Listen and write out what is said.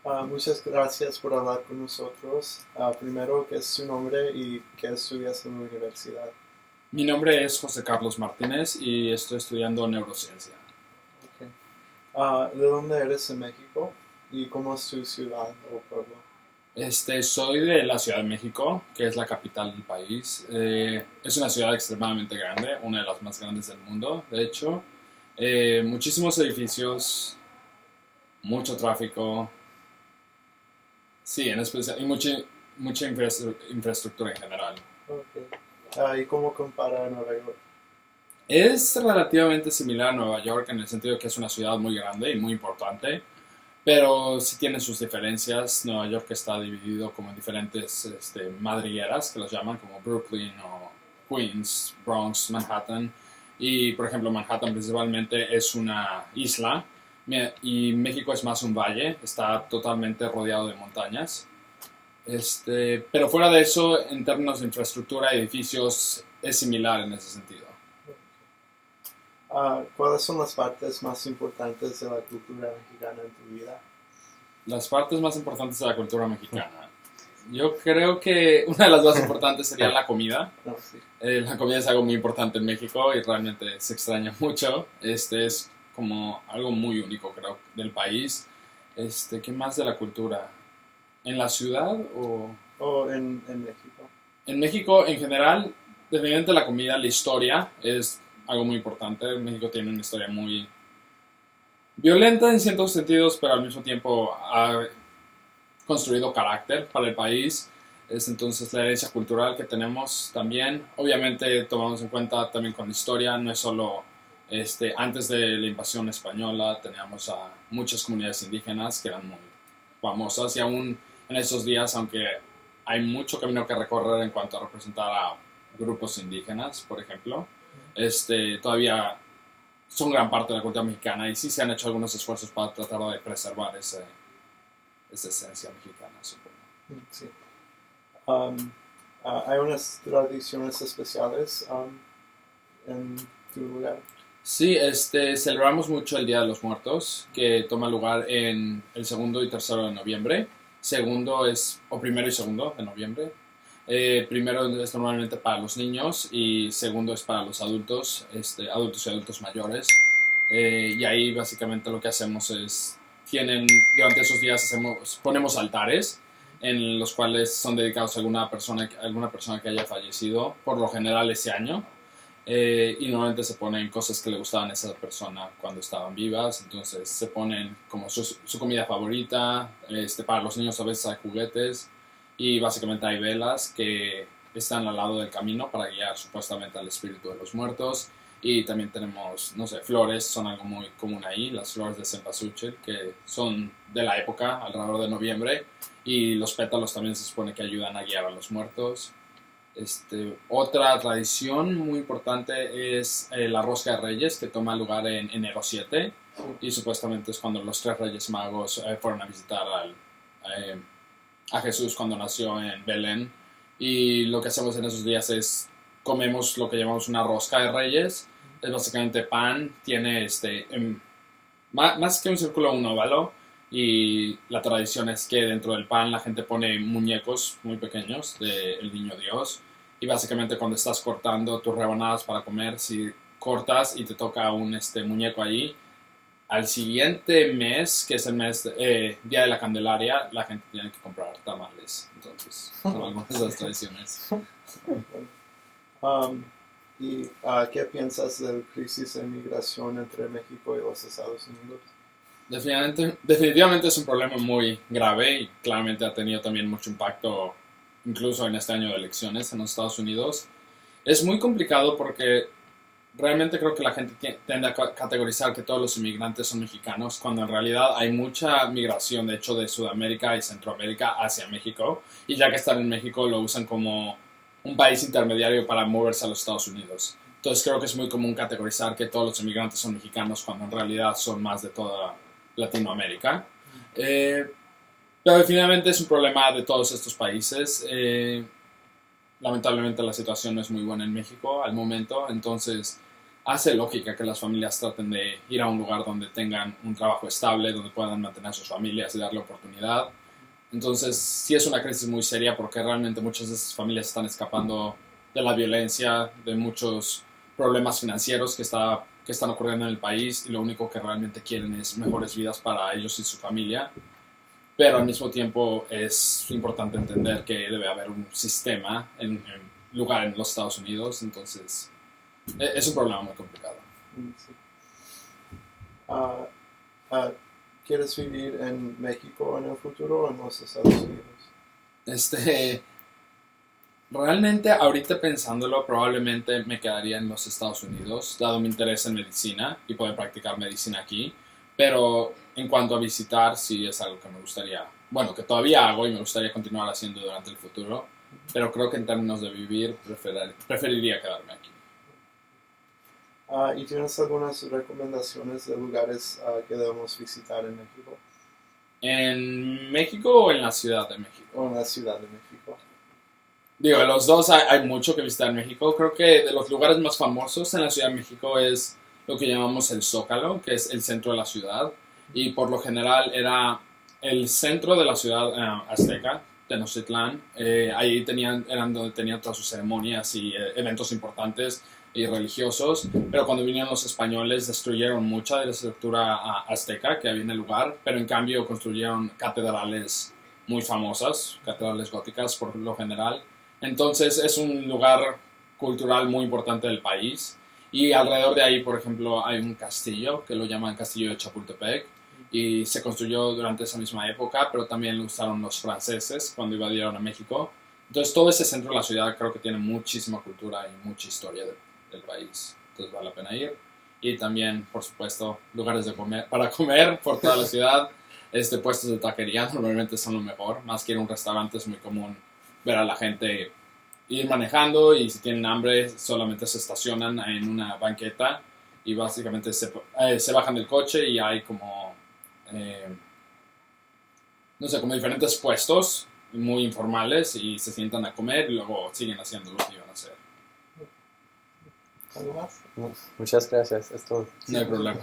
Muchas gracias por hablar con nosotros. Primero, ¿qué es su nombre y qué estudias en la universidad? Mi nombre es José Carlos Martínez y estoy estudiando neurociencia. Okay. ¿De dónde eres en México? ¿Y cómo es tu ciudad o pueblo? Soy de la Ciudad de México, que es la capital del país. Es una ciudad extremadamente grande, una de las más grandes del mundo, de hecho. Muchísimos edificios, mucho tráfico, sí, en especial, y mucha infraestructura en general. Okay. ¿Y cómo compara a Nueva York? Es relativamente similar a Nueva York en el sentido que es una ciudad muy grande y muy importante. Pero sí tiene sus diferencias. Nueva York está dividido como en diferentes madrigueras, que los llaman como Brooklyn o Queens, Bronx, Manhattan. Y por ejemplo, Manhattan principalmente es una isla y México es más un valle, está totalmente rodeado de montañas. Pero fuera de eso, en términos de infraestructura y edificios, es similar en ese sentido. ¿Cuáles son las partes más importantes de la cultura mexicana en tu vida? Las partes más importantes de la cultura mexicana. Yo creo que una de las más importantes sería la comida. No, sí. La comida es algo muy importante en México y realmente se extraña mucho. Es como algo muy único, creo, del país. ¿Qué más de la cultura? ¿En la ciudad o...? ¿O en México? En México, en general, definitivamente la comida, la historia es algo muy importante. México tiene una historia muy violenta en ciertos sentidos, pero al mismo tiempo ha construido carácter para el país. Es entonces la herencia cultural que tenemos también. Obviamente tomamos en cuenta también con la historia, no es solo antes de la invasión española teníamos a muchas comunidades indígenas que eran muy famosas y aún en esos días, aunque hay mucho camino que recorrer en cuanto a representar a grupos indígenas, por ejemplo, todavía son gran parte de la cultura mexicana y sí se han hecho algunos esfuerzos para tratar de preservar esa esencia mexicana, supongo. Sí. Um, ¿Hay unas tradiciones especiales en tu lugar? Sí, celebramos mucho el Día de los Muertos, que toma lugar en el segundo y tercero de noviembre. Segundo es, o primero y segundo de noviembre. Primero es normalmente para los niños y segundo es para los adultos, adultos y adultos mayores. Y ahí básicamente lo que hacemos es, durante esos días ponemos altares en los cuales son dedicados a alguna persona que haya fallecido, por lo general ese año. Y normalmente se ponen cosas que le gustaban a esa persona cuando estaban vivas, entonces se ponen como su comida favorita, para los niños a veces hay juguetes y básicamente hay velas que están al lado del camino para guiar supuestamente al espíritu de los muertos. Y también tenemos, no sé, flores, son algo muy común ahí, las flores de cempasúchil, que son de la época, alrededor de noviembre, y los pétalos también se supone que ayudan a guiar a los muertos. Otra tradición muy importante es la rosca de Reyes, que toma lugar en enero 7 y supuestamente es cuando los tres Reyes Magos fueron a visitar eh, a Jesús cuando nació en Belén. Y lo que hacemos en esos días es comemos lo que llamamos una rosca de Reyes. Es básicamente pan, tiene más que un círculo, un óvalo. Y la tradición es que dentro del pan la gente pone muñecos muy pequeños del niño Dios. Y básicamente cuando estás cortando tus rebanadas para comer, si cortas y te toca un muñeco ahí, al siguiente mes, que es el mes Día de la Candelaria, la gente tiene que comprar tamales. Entonces, son algunas de las tradiciones. Um, ¿Y qué piensas de la crisis de migración entre México y los Estados Unidos? Definitivamente es un problema muy grave y claramente ha tenido también mucho impacto incluso en este año de elecciones en los Estados Unidos. Es muy complicado porque realmente creo que la gente tiende a categorizar que todos los inmigrantes son mexicanos, cuando en realidad hay mucha migración, de hecho, de Sudamérica y Centroamérica hacia México, y ya que están en México lo usan como un país intermediario para moverse a los Estados Unidos. Entonces creo que es muy común categorizar que todos los inmigrantes son mexicanos cuando en realidad son más de toda Latinoamérica. Eh, pero definitivamente es un problema de todos estos países. Lamentablemente la situación no es muy buena en México al momento, entonces hace lógica que las familias traten de ir a un lugar donde tengan un trabajo estable, donde puedan mantener a sus familias y darle oportunidad. Entonces, sí es una crisis muy seria porque realmente muchas de esas familias están escapando de la violencia, de muchos problemas financieros que están ocurriendo en el país y lo único que realmente quieren es mejores vidas para ellos y su familia. Pero al mismo tiempo es importante entender que debe haber un sistema en lugar en los Estados Unidos, entonces es un problema muy complicado. Sí. Ah, ah, ¿Quieres vivir en México en el futuro o en los Estados Unidos? Realmente ahorita pensándolo probablemente me quedaría en los Estados Unidos, dado mi interés en medicina y poder practicar medicina aquí, pero en cuanto a visitar sí es algo que me gustaría, bueno, que todavía hago y me gustaría continuar haciendo durante el futuro, pero creo que en términos de vivir preferiría quedarme aquí. ¿Y tienes algunas recomendaciones de lugares que debemos visitar en México ¿En México o en la Ciudad de México? o en la Ciudad de México? Digo, de los dos hay mucho que visitar en México. Creo que de los lugares más famosos en la Ciudad de México es lo que llamamos el Zócalo, que es el centro de la ciudad. Y por lo general era el centro de la ciudad azteca, Tenochtitlán. Ahí eran donde tenían todas sus ceremonias y eventos importantes y religiosos. Pero cuando vinieron los españoles destruyeron mucha de la estructura azteca que había en el lugar. Pero en cambio construyeron catedrales muy famosas, catedrales góticas por lo general. Entonces es un lugar cultural muy importante del país y alrededor de ahí, por ejemplo, hay un castillo que lo llaman Castillo de Chapultepec y se construyó durante esa misma época, pero también lo usaron los franceses cuando invadieron a México. Entonces todo ese centro de la ciudad creo que tiene muchísima cultura y mucha historia del país, entonces vale la pena ir. Y también, por supuesto, lugares para comer por toda la ciudad. Puestos de taquería normalmente son lo mejor, más que ir a un restaurante es muy común ver a la gente ir manejando y si tienen hambre solamente se estacionan en una banqueta y básicamente se bajan del coche y hay como, no sé, como diferentes puestos muy informales y se sientan a comer y luego siguen haciendo lo que iban a hacer. ¿Algo más? Muchas gracias, es todo. No hay problema.